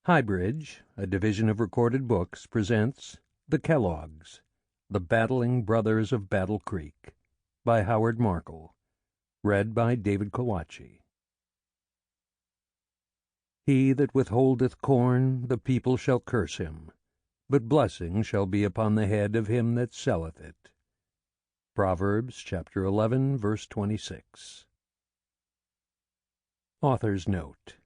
HighBridge, a division of Recorded Books, presents The Kelloggs, The Battling Brothers of Battle Creek, by Howard Markel, read by David Colacci. He that withholdeth corn, the people shall curse him, but blessing shall be upon the head of him that selleth it. Proverbs chapter 11, verse 26. Author's Note.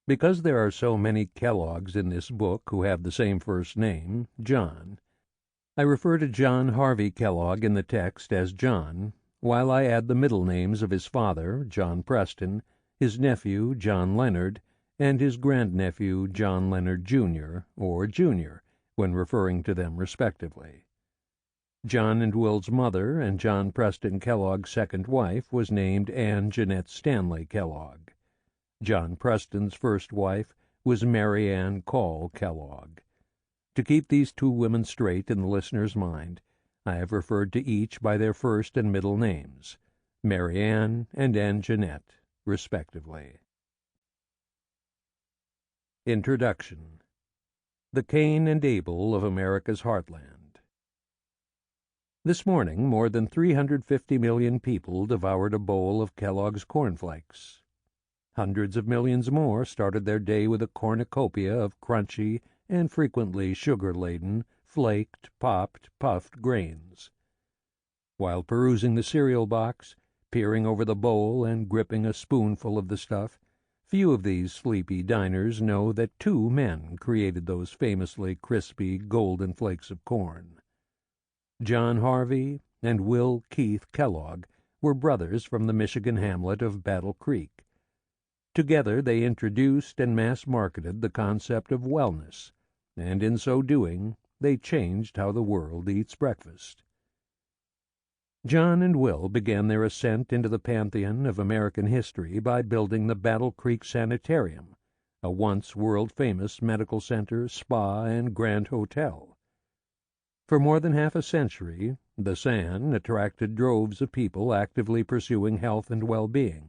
Because there are so many Kelloggs in this book who have the same first name, John, I refer to John Harvey Kellogg in the text as John, while I add the middle names of his father, John Preston, his nephew, John Leonard, and his grandnephew, John Leonard Jr., or Junior, when referring to them respectively. John and Will's mother and John Preston Kellogg's second wife was named Anne Jeanette Stanley Kellogg. John Preston's first wife was Mary Ann Call Kellogg. To keep these two women straight in the listener's mind, I have referred to each by their first and middle names, Mary Ann and Anne Jeanette, respectively. Introduction. The Cain and Abel of America's Heartland. This morning, more than 350 million people devoured a bowl of Kellogg's cornflakes. Hundreds of millions more started their day with a cornucopia of crunchy and frequently sugar-laden, flaked, popped, puffed grains. While perusing the cereal box, peering over the bowl, and gripping a spoonful of the stuff, few of these sleepy diners know that two men created those famously crispy, golden flakes of corn. John Harvey and Will Keith Kellogg were brothers from the Michigan hamlet of Battle Creek. Together they introduced and mass-marketed the concept of wellness, and in so doing they changed how the world eats breakfast. John and Will began their ascent into the pantheon of American history by building the Battle Creek Sanitarium, a once world-famous medical center, spa, and grand hotel. For more than half a century, the San attracted droves of people actively pursuing health and well-being.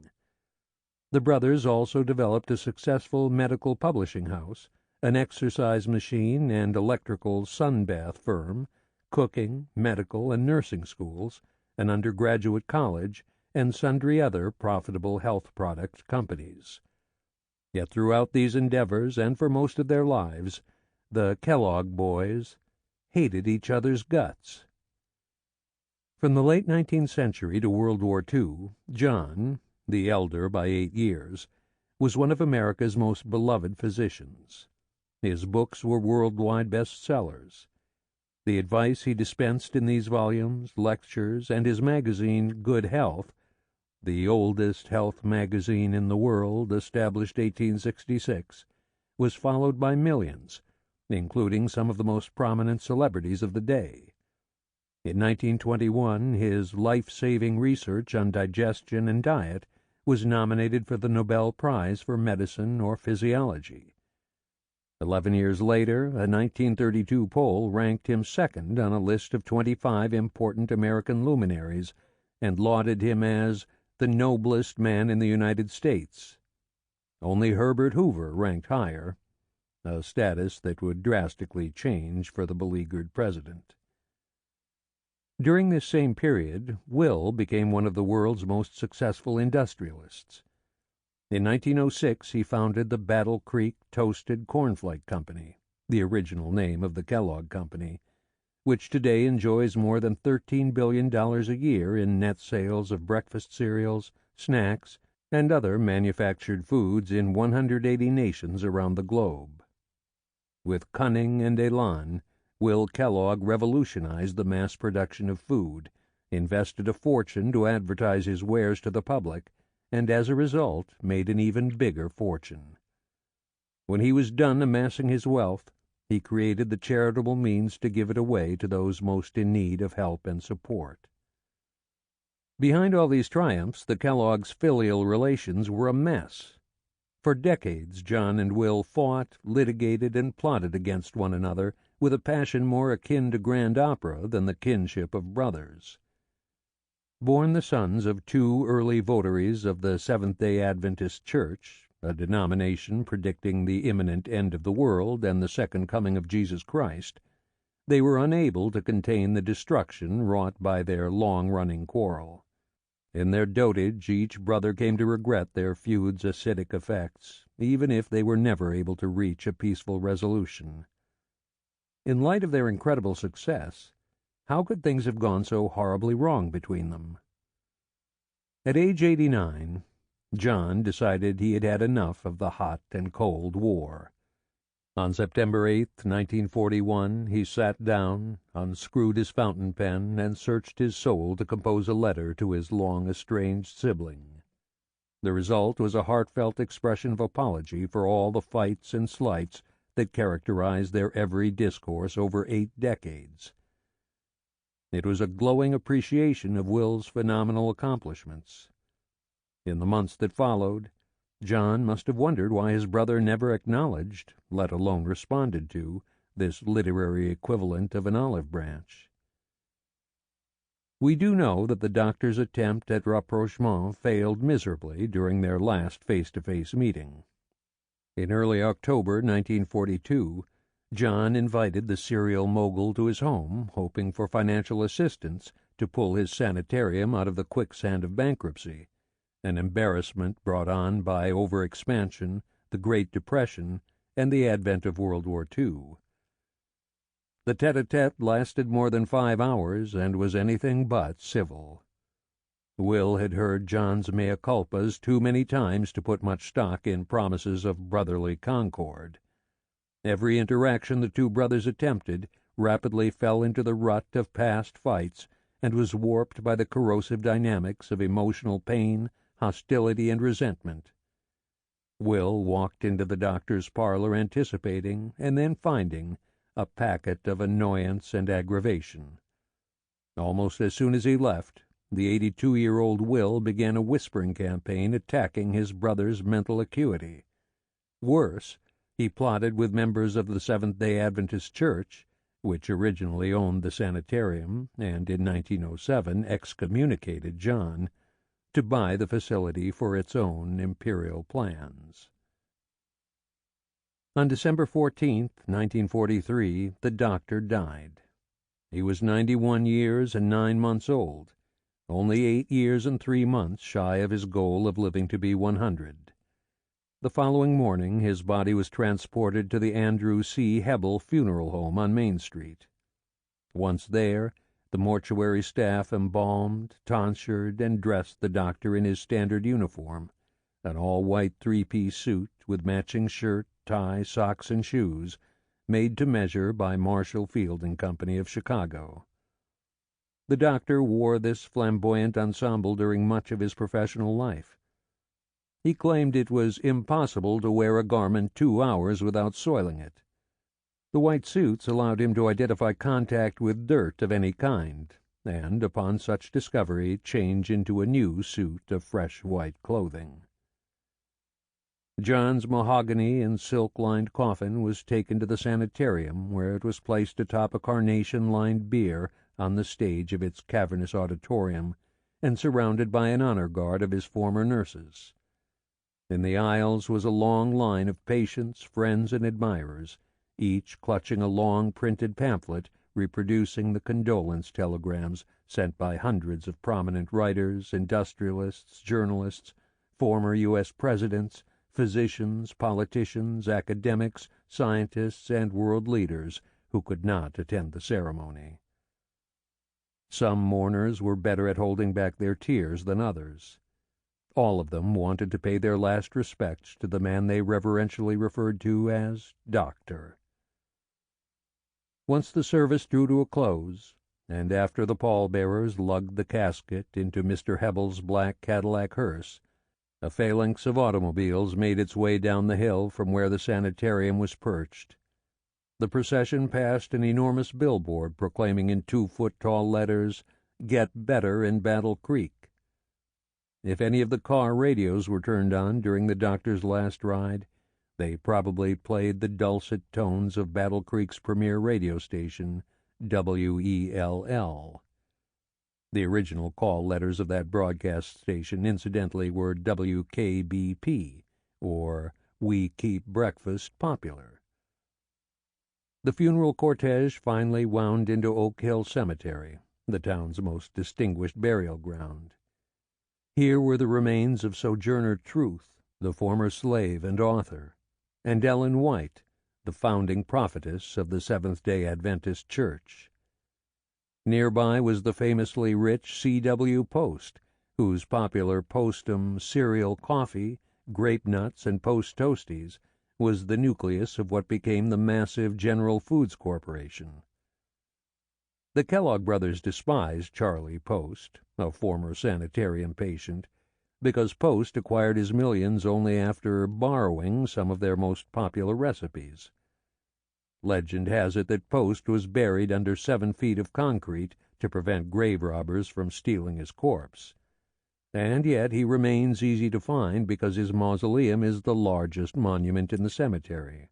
The brothers also developed a successful medical publishing house, an exercise machine and electrical sunbath firm, cooking, medical, and nursing schools, an undergraduate college, and sundry other profitable health product companies. Yet throughout these endeavors, and for most of their lives, the Kellogg boys hated each other's guts. From the late 19th century to World War II, John, the elder by 8 years, was one of America's most beloved physicians. His books were worldwide bestsellers. The advice he dispensed in these volumes, lectures, and his magazine Good Health, the oldest health magazine in the world, established 1866, was followed by millions, including some of the most prominent celebrities of the day. In 1921, his life-saving research on digestion and diet was nominated for the Nobel Prize for Medicine or Physiology. 11 years later, a 1932 poll ranked him second on a list of 25 important American luminaries and lauded him as the noblest man in the United States. Only Herbert Hoover ranked higher, a status that would drastically change for the beleaguered president. During this same period, Will became one of the world's most successful industrialists. In 1906, he founded the Battle Creek Toasted Cornflake Company, the original name of the Kellogg Company, which today enjoys more than $13 billion a year in net sales of breakfast cereals, snacks, and other manufactured foods in 180 nations around the globe. With cunning and elan, Will Kellogg revolutionized the mass production of food, invested a fortune to advertise his wares to the public, and as a result made an even bigger fortune. When he was done amassing his wealth, he created the charitable means to give it away to those most in need of help and support. Behind all these triumphs, the Kellogg's filial relations were a mess. For decades, John and Will fought, litigated, and plotted against one another with a passion more akin to grand opera than the kinship of brothers. Born the sons of two early votaries of the Seventh-day Adventist Church, a denomination predicting the imminent end of the world and the second coming of Jesus Christ, they were unable to contain the destruction wrought by their long-running quarrel. In their dotage each brother came to regret their feud's acidic effects, even if they were never able to reach a peaceful resolution. In light of their incredible success, how could things have gone so horribly wrong between them? At age 89, John decided he had had enough of the hot and cold war. On September 8, 1941, he sat down, unscrewed his fountain pen, and searched his soul to compose a letter to his long-estranged sibling. The result was a heartfelt expression of apology for all the fights and slights that characterized their every discourse over 8 decades. It was a glowing appreciation of Will's phenomenal accomplishments. In the months that followed, John must have wondered why his brother never acknowledged, let alone responded to, this literary equivalent of an olive branch. We do know that the doctor's attempt at rapprochement failed miserably during their last face-to-face meeting. In early October 1942, John invited the serial mogul to his home, hoping for financial assistance to pull his sanitarium out of the quicksand of bankruptcy, an embarrassment brought on by overexpansion, the Great Depression, and the advent of World War II. The tete-a-tete lasted more than 5 hours and was anything but civil. Will had heard John's mea culpas too many times to put much stock in promises of brotherly concord. Every interaction the two brothers attempted rapidly fell into the rut of past fights and was warped by the corrosive dynamics of emotional pain, hostility, and resentment. Will walked into the doctor's parlor anticipating, and then finding, a packet of annoyance and aggravation. Almost as soon as he left, the 82-year-old Will began a whispering campaign attacking his brother's mental acuity. Worse, he plotted with members of the Seventh-day Adventist Church, which originally owned the sanitarium and in 1907 excommunicated John, to buy the facility for its own imperial plans. On December 14, 1943, the doctor died. He was 91 years and 9 months old, only 8 years and 3 months shy of his goal of living to be 100. The following morning his body was transported to the Andrew C. Hebel Funeral Home on Main Street. Once there, the mortuary staff embalmed, tonsured, and dressed the doctor in his standard uniform, an all-white 3-piece suit with matching shirt, tie, socks, and shoes, made to measure by Marshall Field and Company of Chicago. The doctor wore this flamboyant ensemble during much of his professional life. He claimed it was impossible to wear a garment 2 hours without soiling it. The white suits allowed him to identify contact with dirt of any kind, and, upon such discovery, change into a new suit of fresh white clothing. John's mahogany and silk-lined coffin was taken to the sanitarium, where it was placed atop a carnation-lined bier on the stage of its cavernous auditorium, and surrounded by an honor guard of his former nurses. In the aisles was a long line of patients, friends, and admirers, each clutching a long printed pamphlet reproducing the condolence telegrams sent by hundreds of prominent writers, industrialists, journalists, former U.S. presidents, physicians, politicians, academics, scientists, and world leaders who could not attend the ceremony. Some mourners were better at holding back their tears than others. All of them wanted to pay their last respects to the man they reverentially referred to as Doctor. Once the service drew to a close, and after the pallbearers lugged the casket into Mr. Hebel's black Cadillac hearse, a phalanx of automobiles made its way down the hill from where the sanitarium was perched. The procession passed an enormous billboard proclaiming in 2-foot-tall letters, "Get Better in Battle Creek." If any of the car radios were turned on during the doctor's last ride, they probably played the dulcet tones of Battle Creek's premier radio station, WELL. The original call letters of that broadcast station, incidentally, were WKBP, or We Keep Breakfast Popular. The funeral cortege finally wound into Oak Hill Cemetery, the town's most distinguished burial ground. Here were the remains of Sojourner Truth, the former slave and author, and Ellen White, the founding prophetess of the Seventh-day Adventist Church. Nearby was the famously rich C.W. Post, whose popular Postum cereal coffee, grape nuts, and Post Toasties was the nucleus of what became the massive General Foods Corporation. The Kellogg brothers despised Charlie Post, a former sanitarium patient, because Post acquired his millions only after borrowing some of their most popular recipes. Legend has it that Post was buried under 7 feet of concrete to prevent grave robbers from stealing his corpse. And yet he remains easy to find because his mausoleum is the largest monument in the cemetery.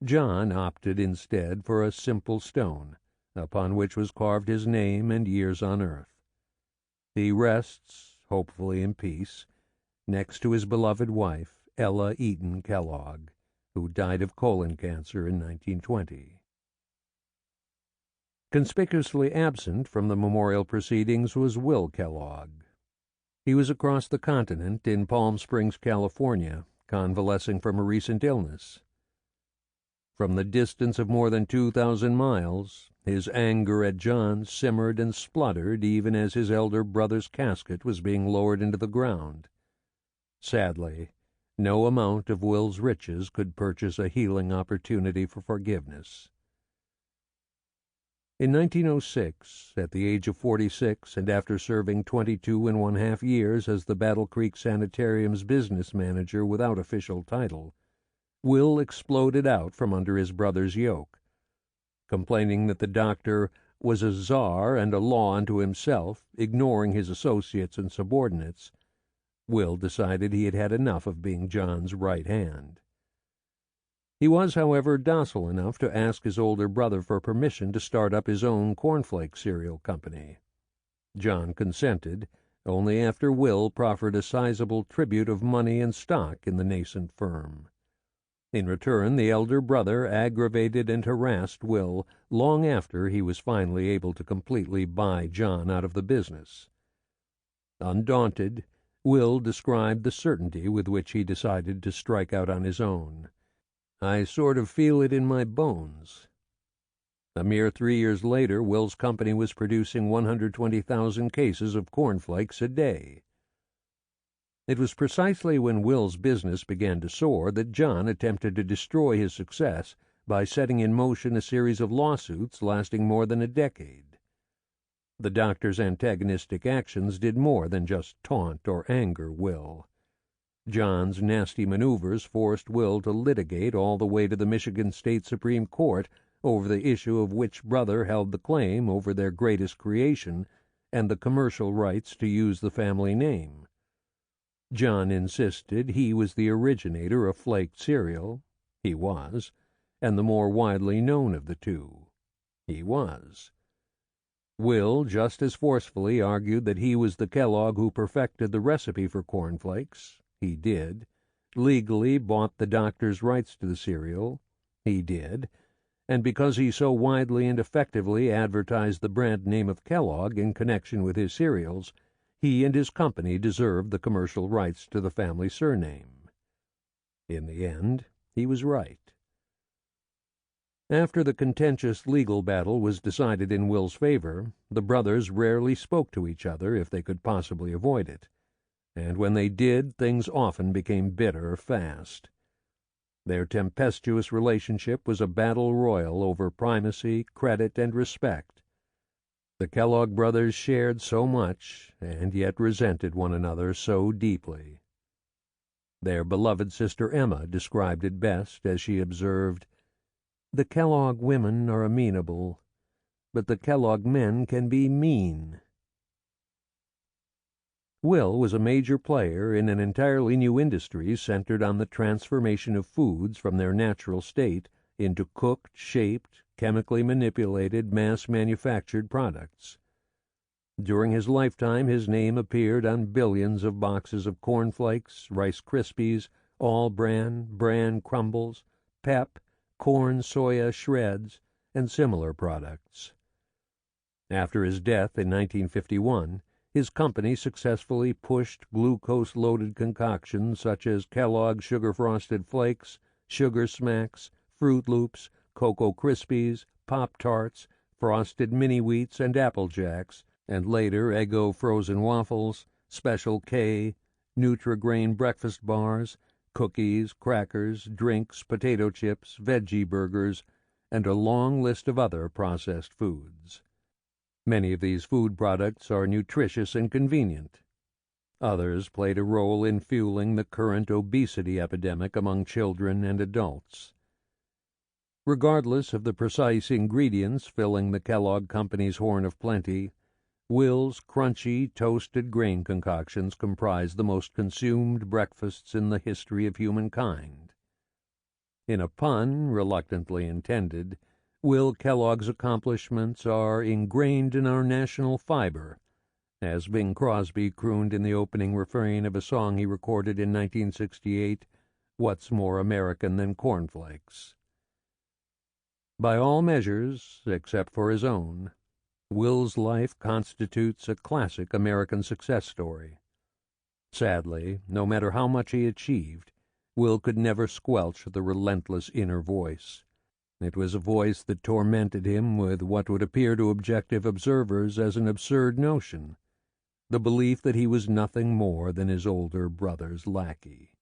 John opted instead for a simple stone, upon which was carved his name and years on earth. He rests, hopefully in peace, next to his beloved wife, Ella Eaton Kellogg, who died of colon cancer in 1920. Conspicuously absent from the memorial proceedings was Will Kellogg. He was across the continent in Palm Springs, California, convalescing from a recent illness. From the distance of more than 2,000 miles, his anger at John simmered and spluttered even as his elder brother's casket was being lowered into the ground. Sadly, no amount of Will's riches could purchase a healing opportunity for forgiveness. In 1906, at the age of 46 and after serving 22½ years as the Battle Creek Sanitarium's business manager without official title, Will exploded out from under his brother's yoke. Complaining that the doctor was a czar and a law unto himself, ignoring his associates and subordinates, Will decided he had had enough of being John's right hand. He was, however, docile enough to ask his older brother for permission to start up his own cornflake cereal company. John consented, only after Will proffered a sizable tribute of money and stock in the nascent firm. In return, the elder brother aggravated and harassed Will long after he was finally able to completely buy John out of the business. Undaunted, Will described the certainty with which he decided to strike out on his own. "I sort of feel it in my bones." A mere 3 years later, Will's company was producing 120,000 cases of cornflakes a day. It was precisely when Will's business began to soar that John attempted to destroy his success by setting in motion a series of lawsuits lasting more than a decade. The doctor's antagonistic actions did more than just taunt or anger Will. John's nasty maneuvers forced Will to litigate all the way to the Michigan State Supreme Court over the issue of which brother held the claim over their greatest creation and the commercial rights to use the family name. John insisted he was the originator of flaked cereal. He was, and the more widely known of the two. He was. Will just as forcefully argued that he was the Kellogg who perfected the recipe for cornflakes. He did. Legally bought the doctor's rights to the cereal. He did. And because he so widely and effectively advertised the brand name of Kellogg in connection with his cereals, he and his company deserved the commercial rights to the family surname. In the end, he was right. After the contentious legal battle was decided in Will's favor, the brothers rarely spoke to each other if they could possibly avoid it. And when they did, things often became bitter fast. Their tempestuous relationship was a battle royal over primacy, credit, and respect. The Kellogg brothers shared so much, and yet resented one another so deeply. Their beloved sister Emma described it best as she observed, "The Kellogg women are amenable, but the Kellogg men can be mean." Will was a major player in an entirely new industry centered on the transformation of foods from their natural state into cooked, shaped, chemically manipulated, mass-manufactured products. During his lifetime, his name appeared on billions of boxes of cornflakes, Rice Krispies, All-Bran, Bran Crumbles, Pep, corn soya shreds, and similar products. After his death in 1951, his company successfully pushed glucose-loaded concoctions such as Kellogg sugar-frosted flakes, Sugar Smacks, Fruit Loops, Cocoa Krispies, Pop-Tarts, Frosted Mini-Wheats, and Apple Jacks, and later Eggo frozen waffles, Special K, Nutri-Grain breakfast bars, cookies, crackers, drinks, potato chips, veggie burgers, and a long list of other processed foods. Many of these food products are nutritious and convenient. Others played a role in fueling the current obesity epidemic among children and adults. Regardless of the precise ingredients filling the Kellogg Company's horn of plenty, Will's crunchy, toasted grain concoctions comprise the most consumed breakfasts in the history of humankind. In a pun, reluctantly intended, Will Kellogg's accomplishments are ingrained in our national fiber, as Bing Crosby crooned in the opening refrain of a song he recorded in 1968, "What's More American Than Cornflakes?" By all measures, except for his own, Will's life constitutes a classic American success story. Sadly, no matter how much he achieved, Will could never squelch the relentless inner voice. It was a voice that tormented him with what would appear to objective observers as an absurd notion, the belief that he was nothing more than his older brother's lackey.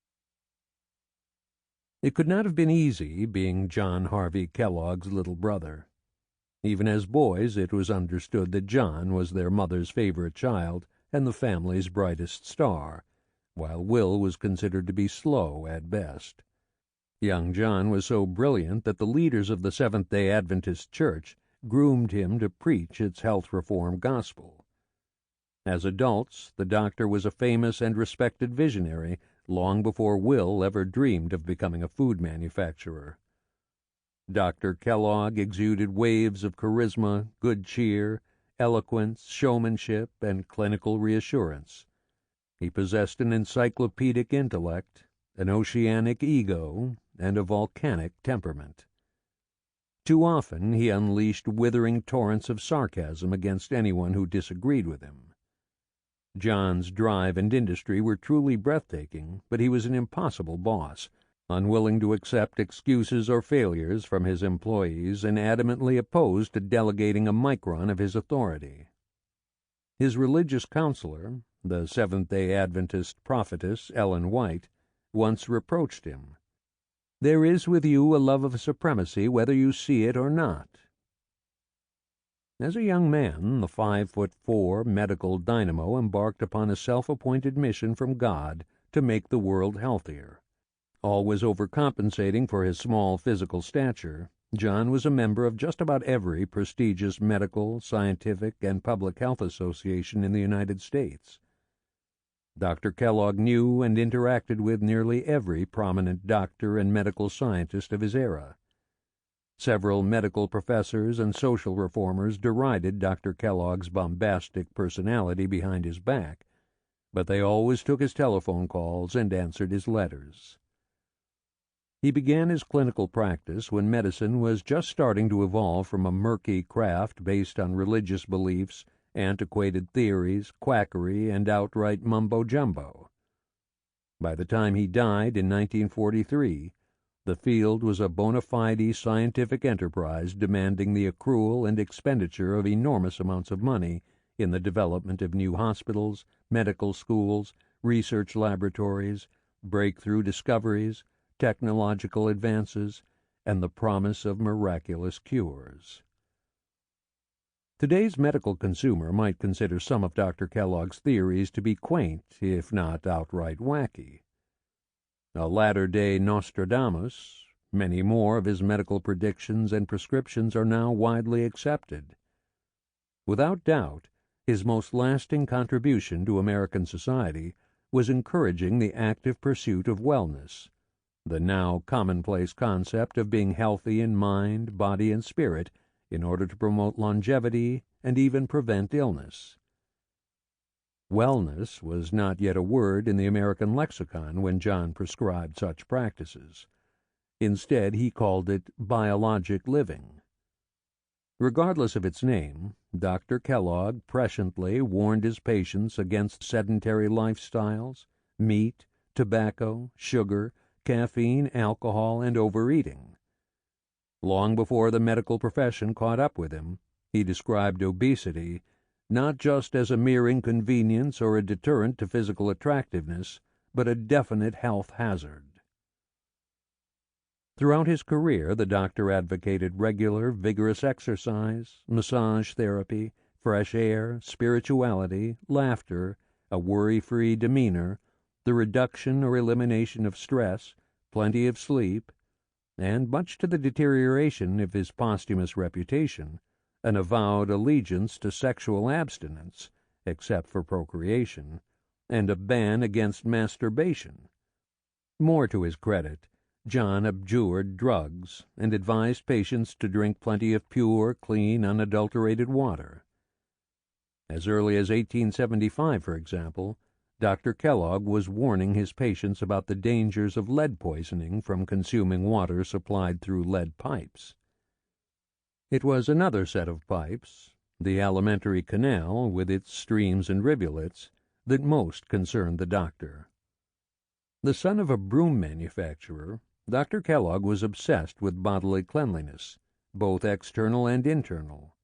It could not have been easy being John Harvey Kellogg's little brother. Even as boys, it was understood that John was their mother's favorite child and the family's brightest star, while Will was considered to be slow at best. Young John was so brilliant that the leaders of the Seventh-day Adventist Church groomed him to preach its health reform gospel. As adults, the doctor was a famous and respected visionary long before Will ever dreamed of becoming a food manufacturer. Dr. Kellogg exuded waves of charisma, good cheer, eloquence, showmanship, and clinical reassurance. He possessed an encyclopedic intellect, an oceanic ego, and a volcanic temperament. Too often he unleashed withering torrents of sarcasm against anyone who disagreed with him. John's drive and industry were truly breathtaking, but he was an impossible boss, unwilling to accept excuses or failures from his employees and adamantly opposed to delegating a micron of his authority. His religious counselor, the Seventh-day Adventist prophetess Ellen White, once reproached him. "There is with you a love of supremacy whether you see it or not." As a young man, the 5'4" medical dynamo embarked upon a self-appointed mission from God to make the world healthier. Always overcompensating for his small physical stature, John was a member of just about every prestigious medical, scientific, and public health association in the United States. Dr. Kellogg knew and interacted with nearly every prominent doctor and medical scientist of his era. Several medical professors and social reformers derided Dr. Kellogg's bombastic personality behind his back, but they always took his telephone calls and answered his letters. He began his clinical practice when medicine was just starting to evolve from a murky craft based on religious beliefs, antiquated theories, quackery, and outright mumbo-jumbo. By the time he died in 1943, the field was a bona fide scientific enterprise demanding the accrual and expenditure of enormous amounts of money in the development of new hospitals, medical schools, research laboratories, breakthrough discoveries, technological advances, and the promise of miraculous cures. Today's medical consumer might consider some of Dr. Kellogg's theories to be quaint, if not outright wacky. A latter-day Nostradamus, many more of his medical predictions and prescriptions are now widely accepted. Without doubt, his most lasting contribution to American society was encouraging the active pursuit of wellness, the now commonplace concept of being healthy in mind, body, and spirit in order to promote longevity and even prevent illness. Wellness was not yet a word in the American lexicon when John prescribed such practices. Instead, he called it biologic living. Regardless of its name, Dr. Kellogg presciently warned his patients against sedentary lifestyles, meat, tobacco, sugar, caffeine, alcohol, and overeating. Long before the medical profession caught up with him, he described obesity not just as a mere inconvenience or a deterrent to physical attractiveness, but a definite health hazard. Throughout his career, the doctor advocated regular, vigorous exercise, massage therapy, fresh air, spirituality, laughter, a worry-free demeanor, the reduction or elimination of stress, plenty of sleep, and, much to the deterioration of his posthumous reputation, an avowed allegiance to sexual abstinence, except for procreation, and a ban against masturbation. More to his credit, John abjured drugs and advised patients to drink plenty of pure, clean, unadulterated water. As early as 1875, for example, Dr. Kellogg was warning his patients about the dangers of lead poisoning from consuming water supplied through lead pipes. It was another set of pipes, the alimentary canal with its streams and rivulets, that most concerned the doctor. The son of a broom manufacturer, Dr. Kellogg was obsessed with bodily cleanliness, both external and internal.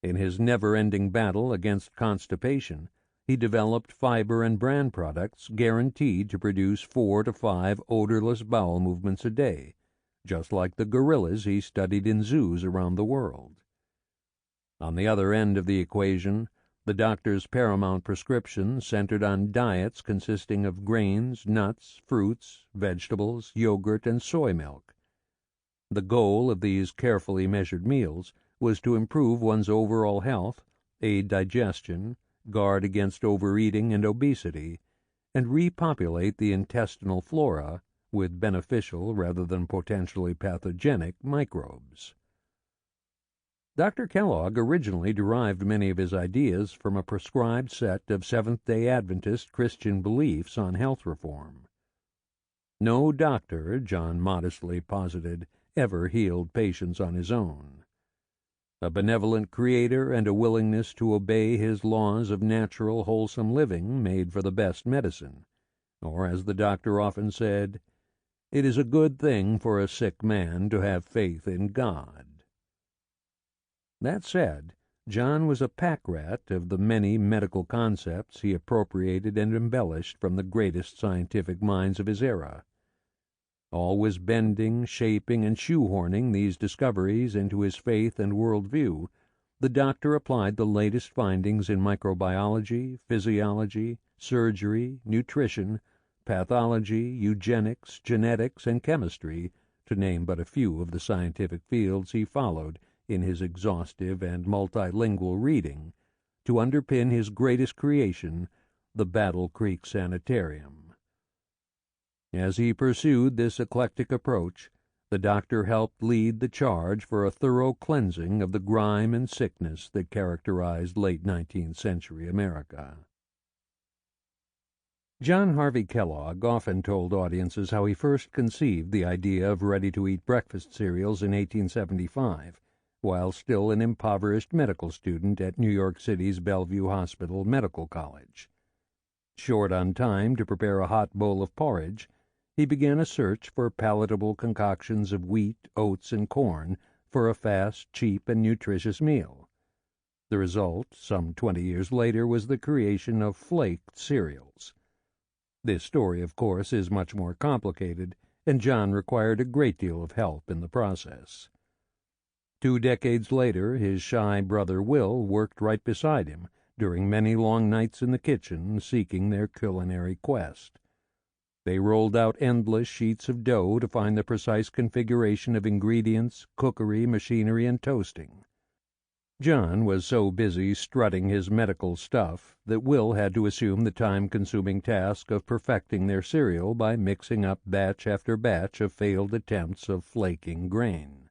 In his never-ending battle against constipation, he developed fiber and bran products guaranteed to produce 4 to 5 odorless bowel movements a day, just like the gorillas he studied in zoos around the world. On the other end of the equation, the doctor's paramount prescription centered on diets consisting of grains, nuts, fruits, vegetables, yogurt, and soy milk. The goal of these carefully measured meals was to improve one's overall health, aid digestion, guard against overeating and obesity, and repopulate the intestinal flora with beneficial rather than potentially pathogenic microbes. Dr. Kellogg originally derived many of his ideas from a prescribed set of Seventh-day Adventist Christian beliefs on health reform. No doctor, John modestly posited, ever healed patients on his own. A benevolent Creator and a willingness to obey his laws of natural, wholesome living made for the best medicine, or, as the doctor often said, "It is a good thing for a sick man to have faith in God." That said, John was a pack rat of the many medical concepts he appropriated and embellished from the greatest scientific minds of his era. Always bending, shaping, and shoehorning these discoveries into his faith and worldview, the doctor applied the latest findings in microbiology, physiology, surgery, nutrition, pathology, eugenics, genetics, and chemistry, to name but a few of the scientific fields he followed in his exhaustive and multilingual reading, to underpin his greatest creation, the Battle Creek Sanitarium. As he pursued this eclectic approach, the doctor helped lead the charge for a thorough cleansing of the grime and sickness that characterized late 19th century America. John Harvey Kellogg often told audiences how he first conceived the idea of ready-to-eat breakfast cereals in 1875, while still an impoverished medical student at New York City's Bellevue Hospital Medical College. Short on time to prepare a hot bowl of porridge, he began a search for palatable concoctions of wheat, oats, and corn for a fast, cheap, and nutritious meal. The result, some 20 years later, was the creation of Flake cereals. This story, of course, is much more complicated, and John required a great deal of help in the process. 2 decades later, his shy brother Will worked right beside him during many long nights in the kitchen seeking their culinary quest. They rolled out endless sheets of dough to find the precise configuration of ingredients, cookery, machinery, and toasting. John was so busy strutting his medical stuff that Will had to assume the time-consuming task of perfecting their cereal by mixing up batch after batch of failed attempts of flaking grain.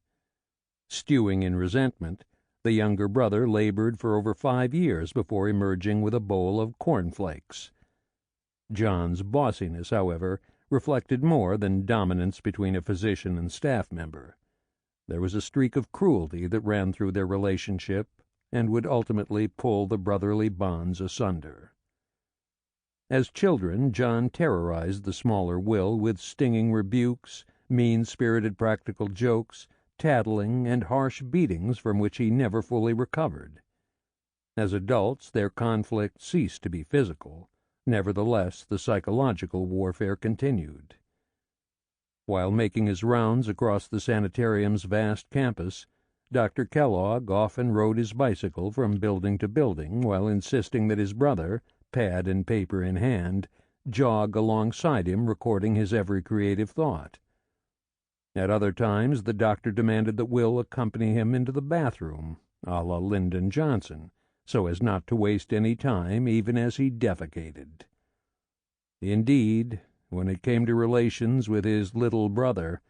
Stewing in resentment, The younger brother labored for over 5 years before emerging with a bowl of cornflakes. John's bossiness, however, reflected more than dominance between a physician and staff member. There was a streak of cruelty that ran through their relationship and would ultimately pull the brotherly bonds asunder. As children, John terrorized the smaller Will with stinging rebukes, mean-spirited practical jokes, tattling, and harsh beatings from which he never fully recovered. As adults, their conflict ceased to be physical. Nevertheless, the psychological warfare continued. While making his rounds across the sanitarium's vast campus, Dr. Kellogg often rode his bicycle from building to building while insisting that his brother, pad and paper in hand, jog alongside him recording his every creative thought. At other times the doctor demanded that Will accompany him into the bathroom, a la Lyndon Johnson, so as not to waste any time even as he defecated. Indeed, when it came to relations with his little brother,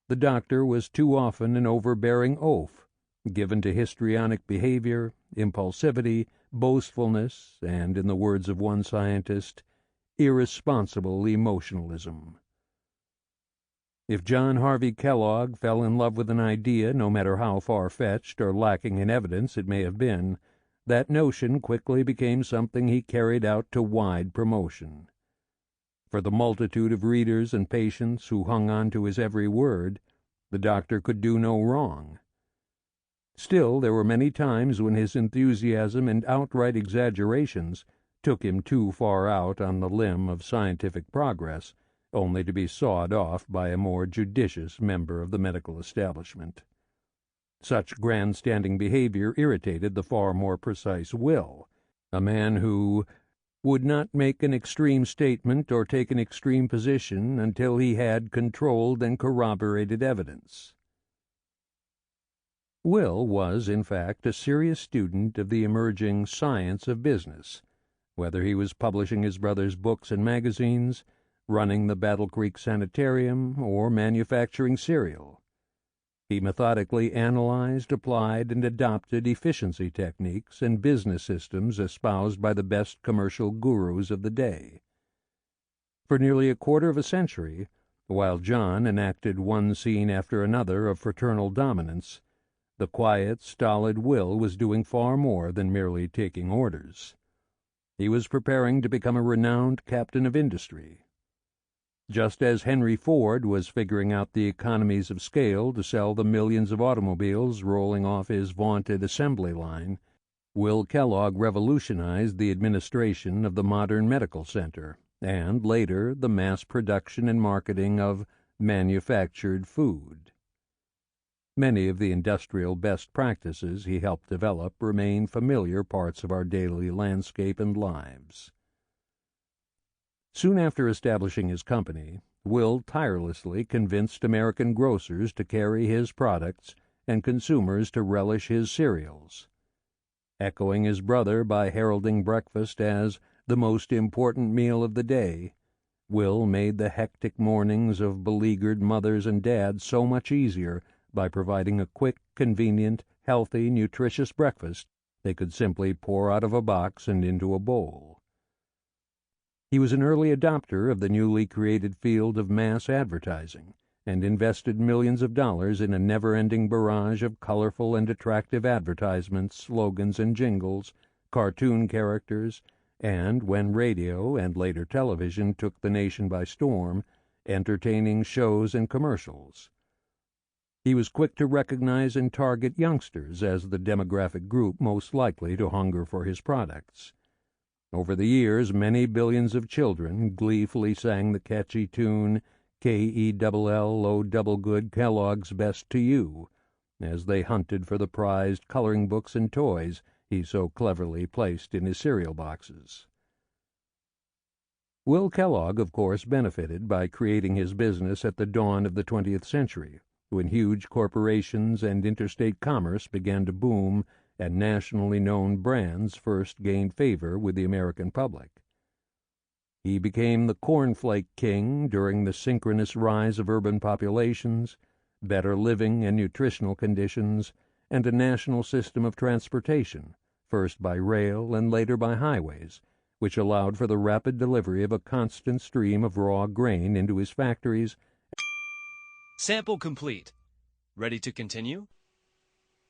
the doctor was too often an overbearing oaf, given to histrionic behavior, impulsivity, boastfulness, and, in the words of one scientist, irresponsible emotionalism. If John Harvey Kellogg fell in love with an idea, no matter how far-fetched or lacking in evidence it may have been, that notion quickly became something he carried out to wide promotion. For the multitude of readers and patients who hung on to his every word, the doctor could do no wrong. Still, there were many times when his enthusiasm and outright exaggerations took him too far out on the limb of scientific progress, only to be sawed off by a more judicious member of the medical establishment. Such grandstanding behavior irritated the far more precise Will, a man who would not make an extreme statement or take an extreme position until he had controlled and corroborated evidence. Will was, in fact, a serious student of the emerging science of business, whether he was publishing his brother's books and magazines, running the Battle Creek Sanitarium, or manufacturing cereal. He methodically analyzed, applied, and adopted efficiency techniques and business systems espoused by the best commercial gurus of the day. For nearly a quarter of a century, while John enacted one scene after another of fraternal dominance, the quiet, stolid Will was doing far more than merely taking orders. He was preparing to become a renowned captain of industry. Just as Henry Ford was figuring out the economies of scale to sell the millions of automobiles rolling off his vaunted assembly line, Will Kellogg revolutionized the administration of the modern medical center, and later the mass production and marketing of manufactured food. Many of the industrial best practices he helped develop remain familiar parts of our daily landscape and lives. Soon after establishing his company, Will tirelessly convinced American grocers to carry his products and consumers to relish his cereals. Echoing his brother by heralding breakfast as the most important meal of the day, Will made the hectic mornings of beleaguered mothers and dads so much easier by providing a quick, convenient, healthy, nutritious breakfast they could simply pour out of a box and into a bowl. He was an early adopter of the newly created field of mass advertising, and invested millions of dollars in a never-ending barrage of colorful and attractive advertisements, slogans and jingles, cartoon characters, and, when radio and later television took the nation by storm, entertaining shows and commercials. He was quick to recognize and target youngsters as the demographic group most likely to hunger for his products. Over the years, many billions of children gleefully sang the catchy tune, K-E-double-L-O double good Kellogg's Best to You, as they hunted for the prized coloring books and toys he so cleverly placed in his cereal boxes. Will Kellogg, of course, benefited by creating his business at the dawn of the 20th century, when huge corporations and interstate commerce began to boom and nationally known brands first gained favor with the American public. He became the cornflake king during the synchronous rise of urban populations, better living and nutritional conditions, and a national system of transportation, first by rail and later by highways, which allowed for the rapid delivery of a constant stream of raw grain into his factories. Sample complete. Ready to continue?